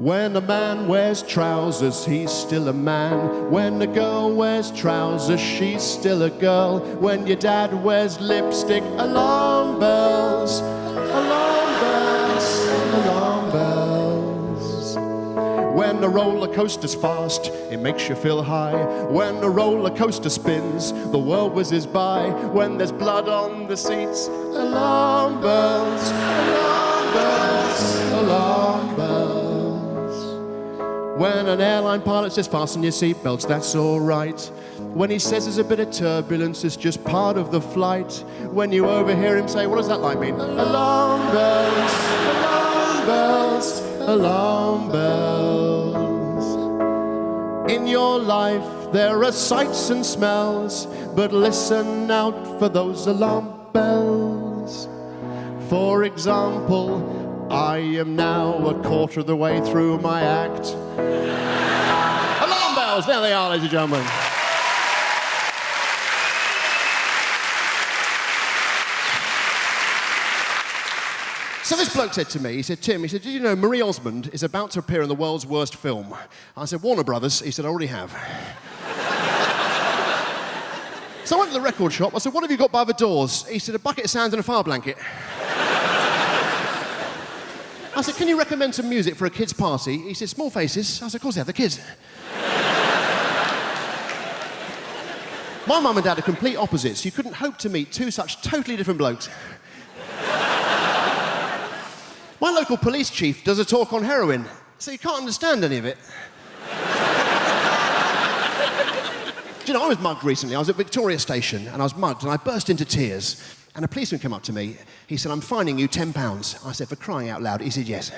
When a man wears trousers, he's still a man. When a girl wears trousers, she's still a girl. When your dad wears lipstick, alarm bells, alarm bells, alarm bells. When the roller coaster's fast, it makes you feel high. When the roller coaster spins, the world whizzes by. When there's blood on the seats, alarm bells, alarm bells, alarm bells. When an airline pilot says fasten your seatbelts, that's all right. When he says there's a bit of turbulence, it's just part of the flight. When you overhear him say, what does that line mean? Alarm bells, alarm bells, alarm bells. In your life there are sights and smells, but listen out for those alarm bells. For example, I am now a quarter of the way through my act. Alarm bells, there they are, ladies and gentlemen. So this bloke said to me, he said, Tim, he said, did you know Marie Osmond is about to appear in the world's worst film? I said, Warner Brothers. He said, I already have. So I went to the record shop. I said, what have you got by the doors? He said, a bucket of sand and a fire blanket. I said, can you recommend some music for a kid's party? He said, Small Faces. I said, of course they have, the kids. My mum and dad are complete opposites. You couldn't hope to meet two such totally different blokes. My local police chief does a talk on heroin, so you can't understand any of it. Do you know, I was mugged recently. I was at Victoria Station, and I was mugged, and I burst into tears. And a policeman came up to me. He said, I'm fining you £10. I said, for crying out loud. He said, yes.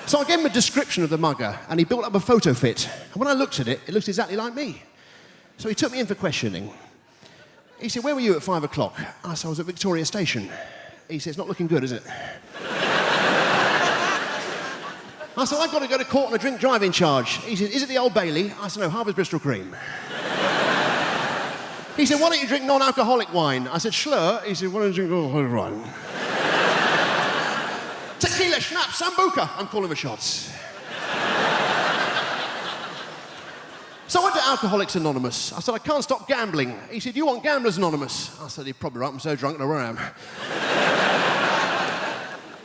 So I gave him a description of the mugger, and he built up a photo fit. And when I looked at it, it looked exactly like me. So he took me in for questioning. He said, where were you at 5 o'clock? I said, I was at Victoria Station. He said, it's not looking good, is it? I said, I've got to go to court on a drink driving charge. He said, is it the Old Bailey? I said, no, Harvard's Bristol Cream. He said, why don't you drink non-alcoholic wine? I said, Schlur. He said, why don't you drink alcoholic wine? Tequila, schnapps, sambuca. I'm calling the shots. So I went to Alcoholics Anonymous. I said, I can't stop gambling. He said, you want Gamblers Anonymous? I said, you're probably right, I'm so drunk, I know where I am.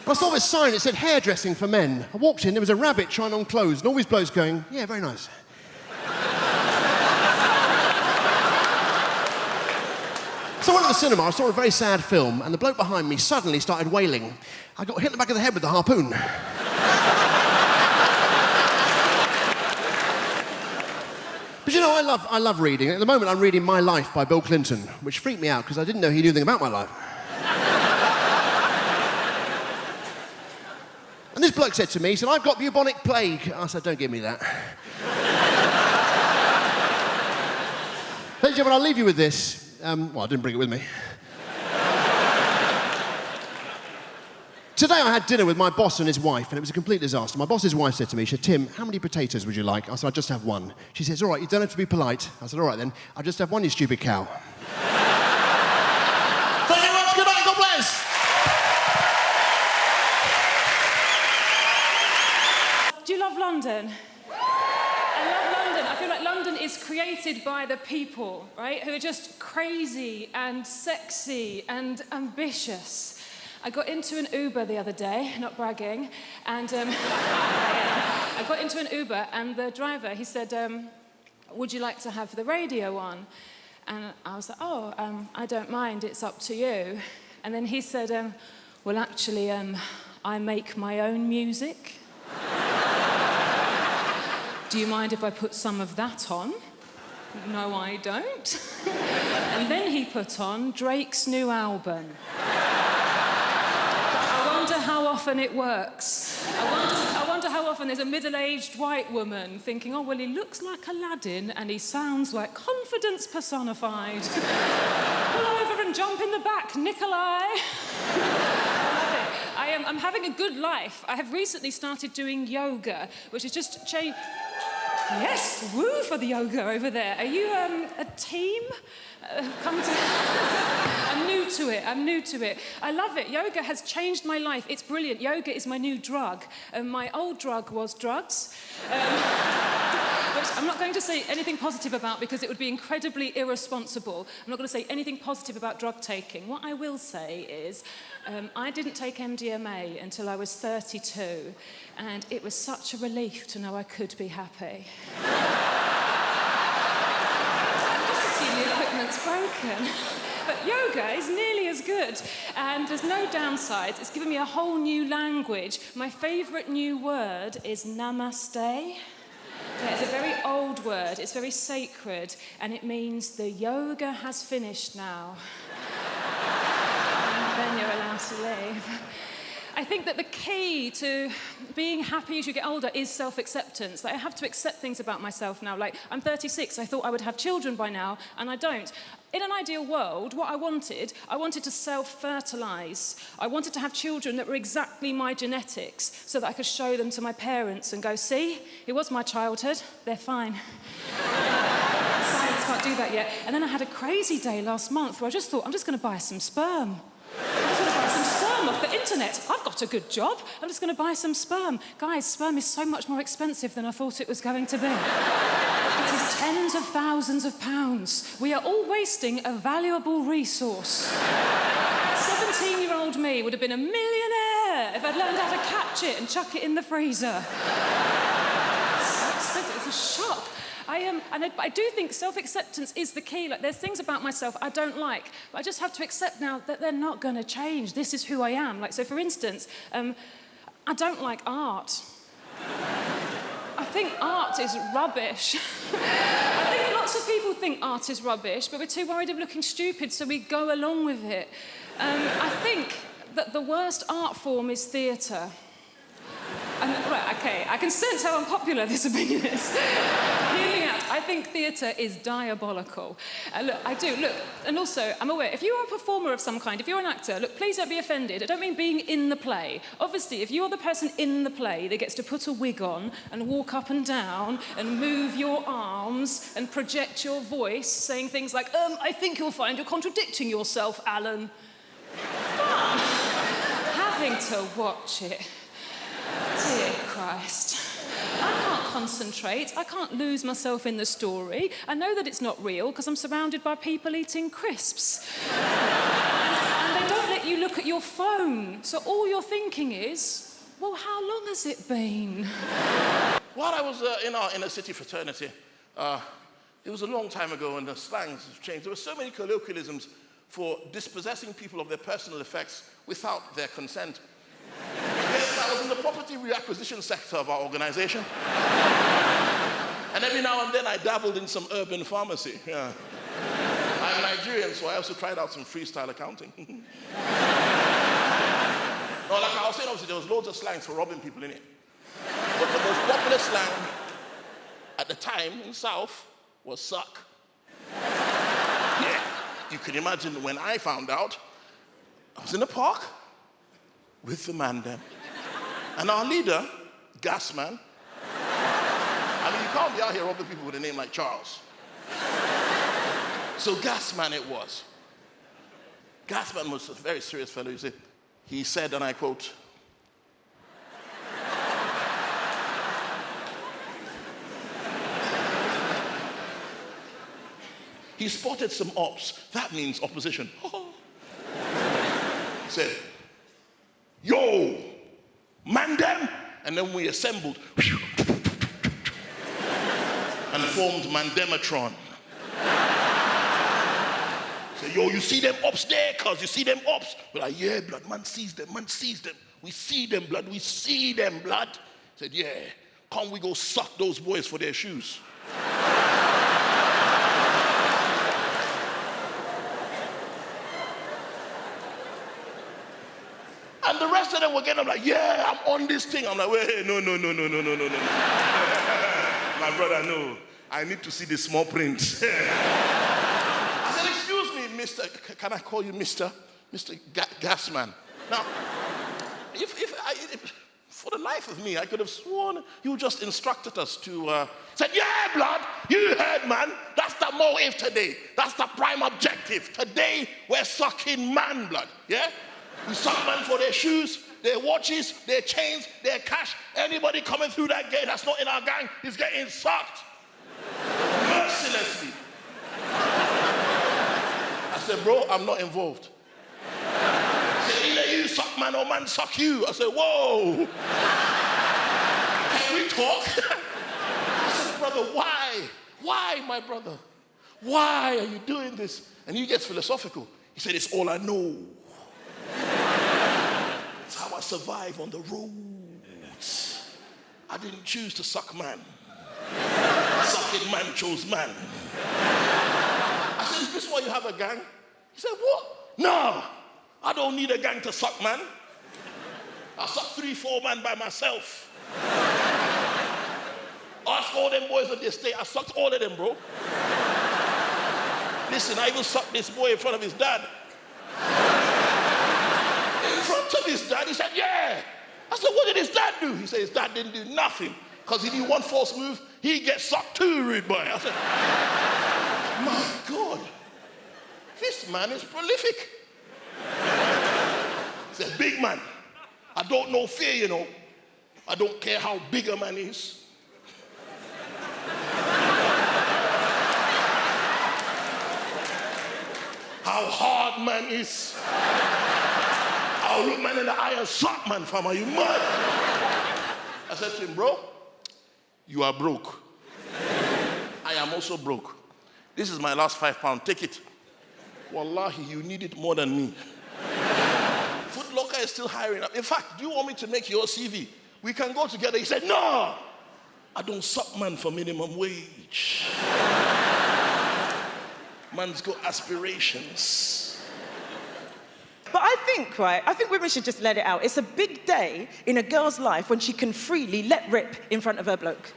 I saw this sign, it said hairdressing for men. I walked in, there was a rabbit trying on clothes, and all these blokes going, yeah, very nice. So I went to the cinema, I saw a very sad film, and the bloke behind me suddenly started wailing. I got hit in the back of the head with the harpoon. But you know, I love reading. At the moment, I'm reading My Life by Bill Clinton, which freaked me out because I didn't know he knew anything about my life. And this bloke said to me, he said, I've got bubonic plague. I said, don't give me that. Ladies and gentlemen, I'll leave you with this. Well, I didn't bring it with me. Today I had dinner with my boss and his wife, and it was a complete disaster. My boss's wife said to me, she said, Tim, how many potatoes would you like? I said, I'd just have one. She says, all right, you don't have to be polite. I said, all right then, I'll just have one, you stupid cow. Thank you very much, good night, God bless! Do you love London? I love London. I feel like London is created by the people, right, who are just crazy and sexy and ambitious. I got into an Uber the other day, not bragging, and I got into an Uber, and the driver, he said, would you like to have the radio on? And I was like, oh, I don't mind, it's up to you. And then he said, well, actually, I make my own music. Do you mind if I put some of that on? No, I don't. And then he put on Drake's new album. I wonder how often it works. I wonder how often there's a middle-aged white woman thinking, oh, well, he looks like Aladdin and he sounds like confidence personified. Pull over and jump in the back, Nikolai. I'm having a good life. I have recently started doing yoga, which is just Yes, woo for the yoga over there. Are you a team? I'm new to it. I love it. Yoga has changed my life. It's brilliant. Yoga is my new drug. My old drug was drugs. Which I'm not going to say anything positive about because it would be incredibly irresponsible. I'm not going to say anything positive about drug taking. What I will say is I didn't take MDMA until I was 32, and it was such a relief to know I could be happy. Just assume the equipment's broken. But yoga is nearly as good, and there's no downsides. It's given me a whole new language. My favourite new word is namaste. Yeah, it's a very old word, it's very sacred, and it means the yoga has finished now. And then you're allowed to leave. I think that the key to being happy as you get older is self-acceptance. Like, I have to accept things about myself now. Like, I'm 36, I thought I would have children by now, and I don't. In an ideal world, what I wanted to self-fertilise. I wanted to have children that were exactly my genetics so that I could show them to my parents and go, see, it was my childhood, they're fine. Science can't do that yet. And then I had a crazy day last month where I just thought, I'm just going to buy some sperm. I'm just going to buy some sperm off the internet. I've got a good job. I'm just going to buy some sperm. Guys, sperm is so much more expensive than I thought it was going to be. It is tens of thousands of pounds. We are all wasting a valuable resource. 17-year-old me would have been a millionaire if I'd learned how to catch it and chuck it in the freezer. So expensive. It's a shock. I do think self-acceptance is the key. Like, there's things about myself I don't like, but I just have to accept now that they're not going to change. This is who I am. Like, so for instance, I don't like art. I think art is rubbish. I think lots of people think art is rubbish, but we're too worried of looking stupid, so we go along with it. I think that the worst art form is theatre. Right, okay, I can sense how unpopular this opinion is. Hear me out. I think theatre is diabolical. Look, I do, look, and also, I'm aware, if you are a performer of some kind, if you're an actor, look, please don't be offended. I don't mean being in the play. Obviously, if you're the person in the play that gets to put a wig on and walk up and down and move your arms and project your voice, saying things like, I think you'll find you're contradicting yourself, Alan. Fun. Having to watch it. Dear Christ. I can't concentrate. I can't lose myself in the story. I know that it's not real because I'm surrounded by people eating crisps. And they don't let you look at your phone. So all you're thinking is, well, how long has it been? While I was in our inner city fraternity, it was a long time ago and the slangs have changed. There were so many colloquialisms for dispossessing people of their personal effects without their consent. Yes, I was in the property reacquisition sector of our organization. And every now and then I dabbled in some urban pharmacy. Yeah. I'm Nigerian, so I also tried out some freestyle accounting. No, like I was saying, obviously, there was loads of slangs for robbing people in it. But the most popular slang at the time in South was suck. Yeah, you can imagine when I found out, I was in the park with the man then. And our leader, Gasman, I mean, you can't be out here robbing people with a name like Charles. So Gasman it was. Gasman was a very serious fellow. He said, and I quote, he spotted some ops. That means opposition. He said, yo, man them. And then we assembled and formed Mandematron. Say, yo, you see them ops there, cuz you see them ops? We're like, yeah, blood, man sees them, man sees them. We see them, blood, we see them, blood. Said, yeah, come we go suck those boys for their shoes. And the rest of them were getting up like, yeah, I'm on this thing. I'm like, wait, no. My brother, no. I need to see the small print. I said, excuse me, Mr. Can I call you Mr. Gasman? Now, if for the life of me, I could have sworn you just instructed us to, said, yeah, blood, you heard, man. That's the motive today. That's the prime objective. Today, we're sucking man blood, yeah? We suck man for their shoes, their watches, their chains, their cash. Anybody coming through that gate that's not in our gang is getting sucked. Mercilessly. I said, bro, I'm not involved. He said, either you suck man or man suck you. I said, whoa. Can we talk? I said, brother, why? Why, my brother? Why are you doing this? And he gets philosophical. He said, it's all I know. It's how I survive on the roads. I didn't choose to suck man. Sucking man chose man. I said, is this why you have a gang? He said, what? No, I don't need a gang to suck man. I suck 3-4 man by myself. Ask all them boys on the estate, I sucked all of them, bro. Listen, I even sucked this boy in front of his dad. In front of his dad, he said, yeah. I said, what did his dad do? He said, his dad didn't do nothing. Because he did one false move, he gets sucked too, rude boy. I said, my God, this man is prolific. He's a big man. I don't know fear, you know. I don't care how big a man is. How hard man is. I'll look man in the eye and suck man, fam. Are you mad? I said to him, bro, you are broke. I am also broke. This is my last £5. Take it. Wallahi, you need it more than me. Foot Locker is still hiring up. In fact, do you want me to make your CV? We can go together. He said, no. I don't suck man for minimum wage. Man's got aspirations. But I think women should just let it out. It's a big day in a girl's life when she can freely let rip in front of her bloke.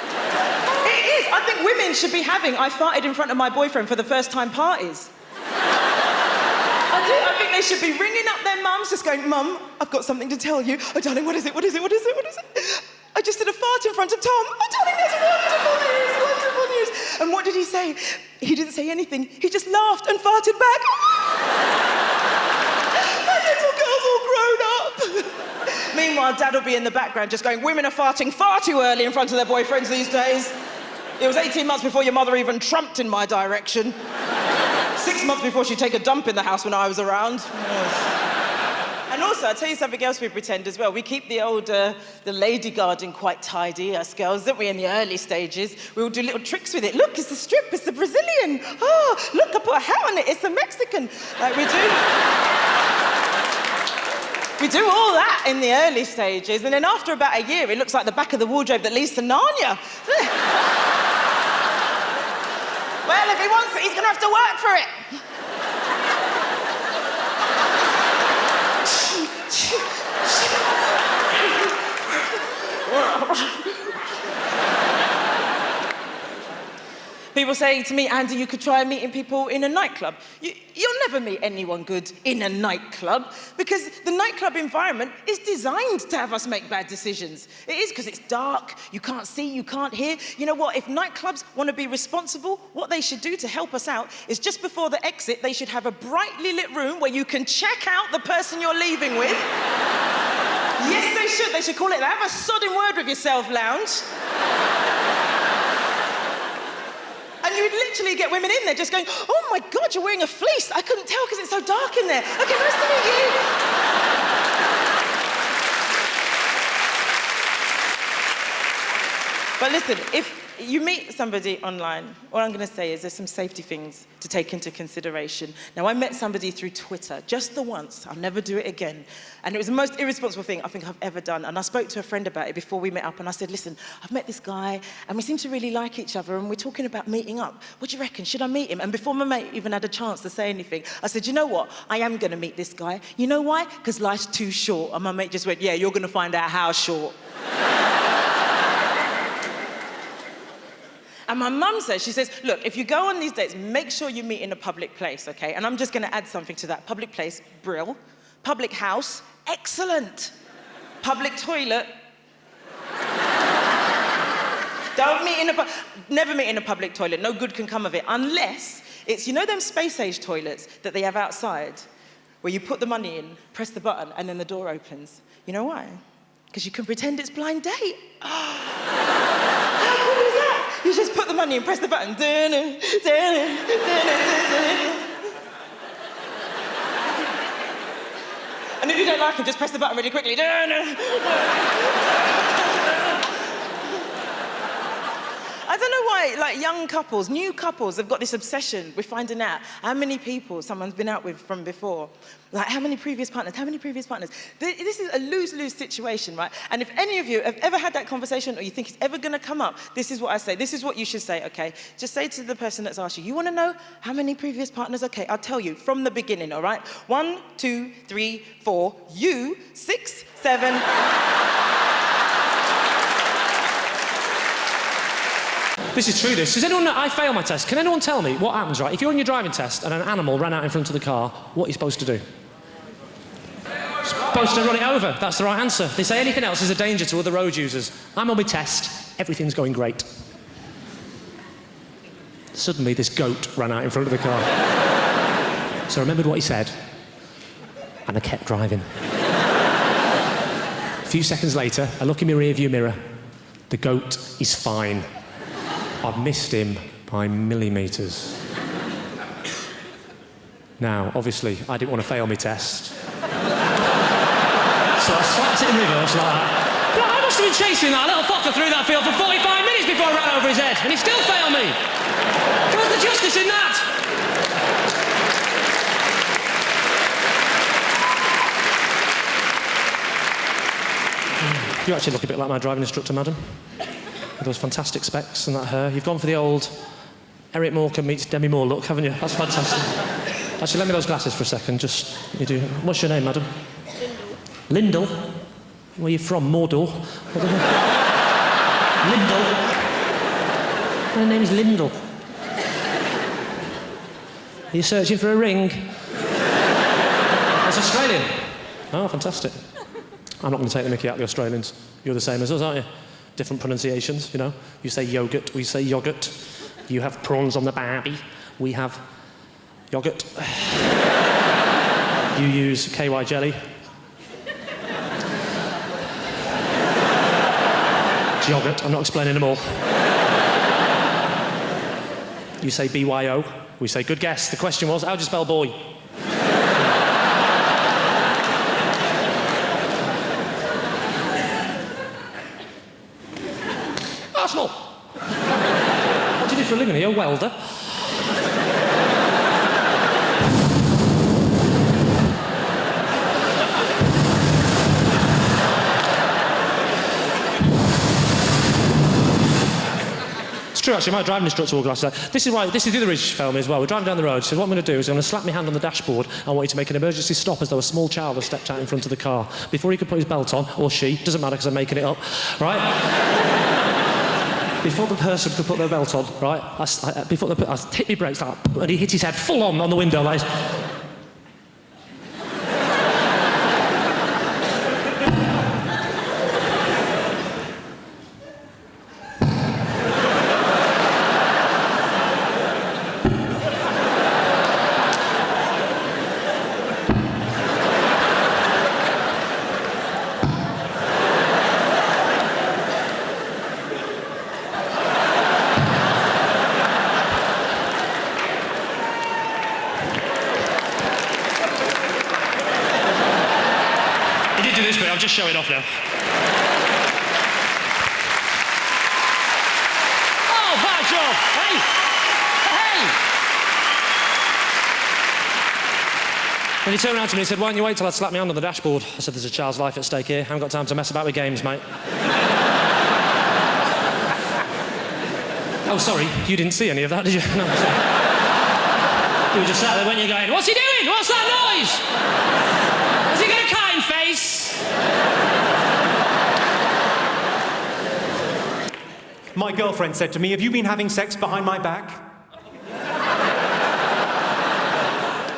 It is. I think women should be having I farted in front of my boyfriend for the first time parties. I do. I think they should be ringing up their mums, just going, Mum, I've got something to tell you. Oh, darling, what is it? What is it? What is it? What is it? I just did a fart in front of Tom. Oh, darling, that's wonderful news, wonderful news. And what did he say? He didn't say anything. He just laughed and farted back. My little girl's all grown up. Meanwhile, Dad will be in the background just going, women are farting far too early in front of their boyfriends these days. It was 18 months before your mother even trumped in my direction. 6 months before she'd take a dump in the house when I was around. Yes. And also, I'll tell you something else we pretend as well. We keep the lady garden quite tidy, us girls, don't we, in the early stages? We'll do little tricks with it. Look, it's the strip, it's the Brazilian. Oh, look, I put a hat on it, it's the Mexican. Like we do. We do all that in the early stages, and then after about a year, it looks like the back of the wardrobe that leads to Narnia. Well, if he wants it, he's gonna have to work for it. People saying to me, Andy, you could try meeting people in a nightclub. You'll never meet anyone good in a nightclub because the nightclub environment is designed to have us make bad decisions. It is because it's dark, you can't see, you can't hear. You know what, if nightclubs want to be responsible, what they should do to help us out is just before the exit, they should have a brightly lit room where you can check out the person you're leaving with. Yes, they should. They should call it, have a sodding word with yourself lounge. And you would literally get women in there just going, oh my God, you're wearing a fleece. I couldn't tell because it's so dark in there. Okay, nice to meet you. But listen, if you meet somebody online, all I'm going to say is there's some safety things to take into consideration. Now, I met somebody through Twitter, just the once. I'll never do it again. And it was the most irresponsible thing I think I've ever done. And I spoke to a friend about it before we met up, and I said, listen, I've met this guy, and we seem to really like each other, and we're talking about meeting up. What do you reckon? Should I meet him? And before my mate even had a chance to say anything, I said, you know what? I am going to meet this guy. You know why? Because life's too short. And my mate just went, yeah, you're going to find out how short. And my mum says, she says, look, if you go on these dates, make sure you meet in a public place, okay? And I'm just going to add something to that. Public place, brill. Public house, excellent. Public toilet, Don't meet in a never meet in a public toilet. No good can come of it unless it's, you know, them space-age toilets that they have outside, where you put the money in, press the button, and then the door opens. You know why? Because you can pretend it's blind date. How cool is that? You just put the money in, press the button. And if you don't like it, just press the button really quickly. I don't know why, like, young couples, new couples have got this obsession with finding out how many people someone's been out with from before. Like, how many previous partners? This is a lose-lose situation, right? And if any of you have ever had that conversation or you think it's ever going to come up, this is what I say. This is what you should say, okay? Just say to the person that's asked you, you want to know how many previous partners? Okay, I'll tell you from the beginning, all right? 1, 2, 3, 4, you, 6, 7... This is true, this. Does anyone know, I fail my test. Can anyone tell me what happens, right? If you're on your driving test and an animal ran out in front of the car, what are you supposed to do? Supposed to run it over. That's the right answer. If they say anything else is a danger to other road users. I'm on my test. Everything's going great. Suddenly, this goat ran out in front of the car. So I remembered what he said, and I kept driving. A few seconds later, I look in my rear-view mirror. The goat is fine. I've missed him by millimetres. Now, obviously, I didn't want to fail my test. So I slapped it in reverse like that. But I must have been chasing that little fucker through that field for 45 minutes before I ran over his head, and he still failed me. Where's the justice in that? You actually look a bit like my driving instructor, madam. With those fantastic specs and that hair. You've gone for the old Eric Morecambe meets Demi Moore look, haven't you? That's fantastic. Actually, lend me those glasses for a second, just... You do... What's your name, madam? Lyndall. Where are you from? Mordor? Lyndall. My name is Lyndall. Are you searching for a ring? That's Australian. Oh, fantastic. I'm not going to take the mickey out of the Australians. You're the same as us, aren't you? Different pronunciations, you know. You say yogurt, we say yoghurt. You have prawns on the barbie, we have yoghurt. You use KY jelly. It's yoghurt, I'm not explaining them all. You say BYO, we say good guess. The question was, how do you spell boy? Arsenal. What do you do for a living? Are you a welder? It's true, actually, my driving instructor wore glasses. This is the other reason she failed me as well. We're driving down the road. She said, what I'm going to do is I'm going to slap my hand on the dashboard. I want you to make an emergency stop as though a small child has stepped out in front of the car. Before he could put his belt on, or she, doesn't matter because I'm making it up, right? Before the person could put their belt on, right, I hit my brakes up, and he hit his head full on the window, like... I'm just showing off now. Oh, bad job! Hey! Hey! And he turned around to me and said, why don't you wait till I slap me hand on the dashboard? I said, there's a child's life at stake here. I haven't got time to mess about with games, mate. Oh, sorry, you didn't see any of that, did you? No, sorry. You were just sat there, weren't you, going, what's he doing? What's that noise? Has he got a kind face? My girlfriend said to me, have you been having sex behind my back?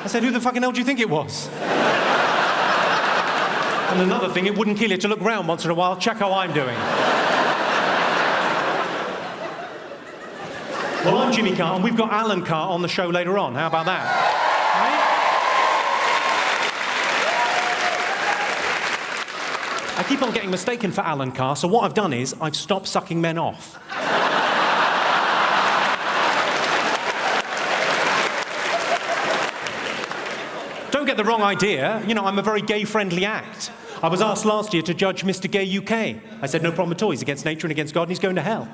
I said, who the fucking hell do you think it was? And another thing, it wouldn't kill you to look round once in a while, check how I'm doing. Well, I'm Jimmy Carr, and we've got Alan Carr on the show later on. How about that? I keep on getting mistaken for Alan Carr, so what I've done is I've stopped sucking men off. Don't get the wrong idea. You know, I'm a very gay-friendly act. I was asked last year to judge Mr. Gay UK. I said, no problem at all. He's against nature and against God, and he's going to hell.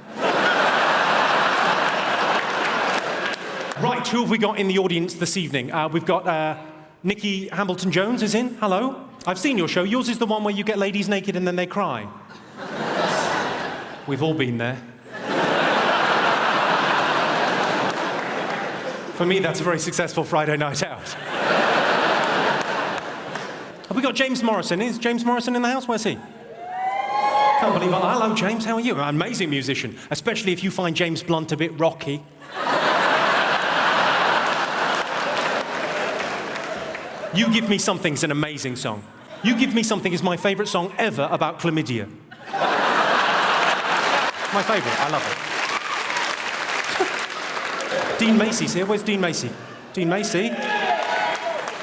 Right, who have we got in the audience this evening? We've got Nikki Hambleton-Jones is in. Hello. I've seen your show. Yours is the one where you get ladies naked and then they cry. We've all been there. For me, that's a very successful Friday night out. Have we got James Morrison? Is James Morrison in the house? Where's he? Can't believe it. Hello, James. How are you? An amazing musician, especially if you find James Blunt a bit rocky. You Give Me Something's an amazing song. You Give Me Something is my favourite song ever about chlamydia. My favourite, I love it. Dean Macy's here. Where's Dean Macy? Dean Macy?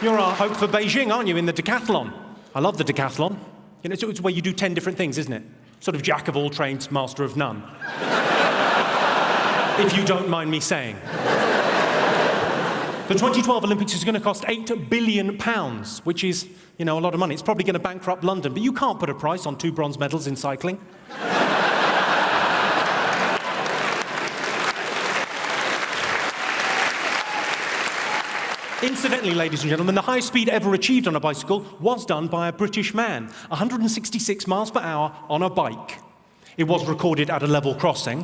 You're our hope for Beijing, aren't you, in the decathlon? I love the decathlon. You know, it's where you do 10 different things, isn't it? Sort of jack of all trades, master of none. If you don't mind me saying. The 2012 Olympics is going to cost £8 billion, which is, you know, a lot of money. It's probably going to bankrupt London, but you can't put a price on 2 bronze medals in cycling. Incidentally, ladies and gentlemen, the highest speed ever achieved on a bicycle was done by a British man, 166 miles per hour on a bike. It was recorded at a level crossing.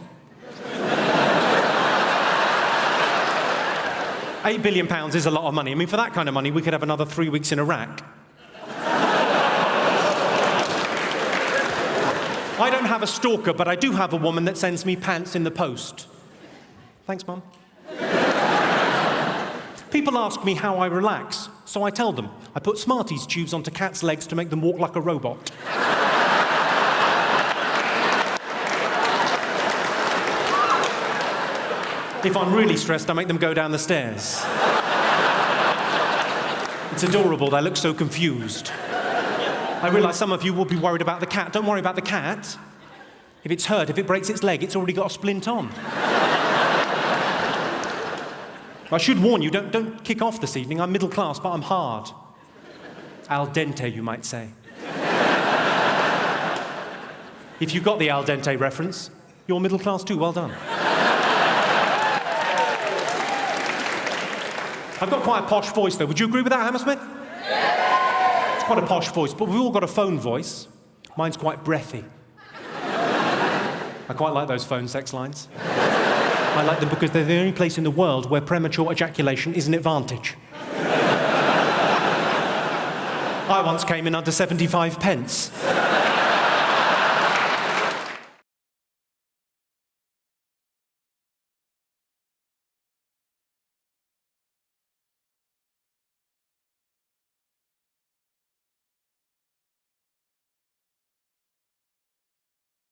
£8 billion is a lot of money. I mean, for that kind of money, we could have another 3 weeks in Iraq. I don't have a stalker, but I do have a woman that sends me pants in the post. Thanks, Mum. People ask me how I relax, so I tell them. I put Smarties tubes onto cats' legs to make them walk like a robot. If I'm really stressed, I make them go down the stairs. It's adorable, they look so confused. I realise some of you will be worried about the cat. Don't worry about the cat. If it's hurt, if it breaks its leg, it's already got a splint on. I should warn you, don't kick off this evening. I'm middle class, but I'm hard. Al dente, you might say. If you got the al dente reference, you're middle class too. Well done. I've got quite a posh voice, though. Would you agree with that, Hammersmith? It's quite a posh voice, but we've all got a phone voice. Mine's quite breathy. I quite like those phone sex lines. I like them because they're the only place in the world where premature ejaculation is an advantage. I once came in under 75 pence.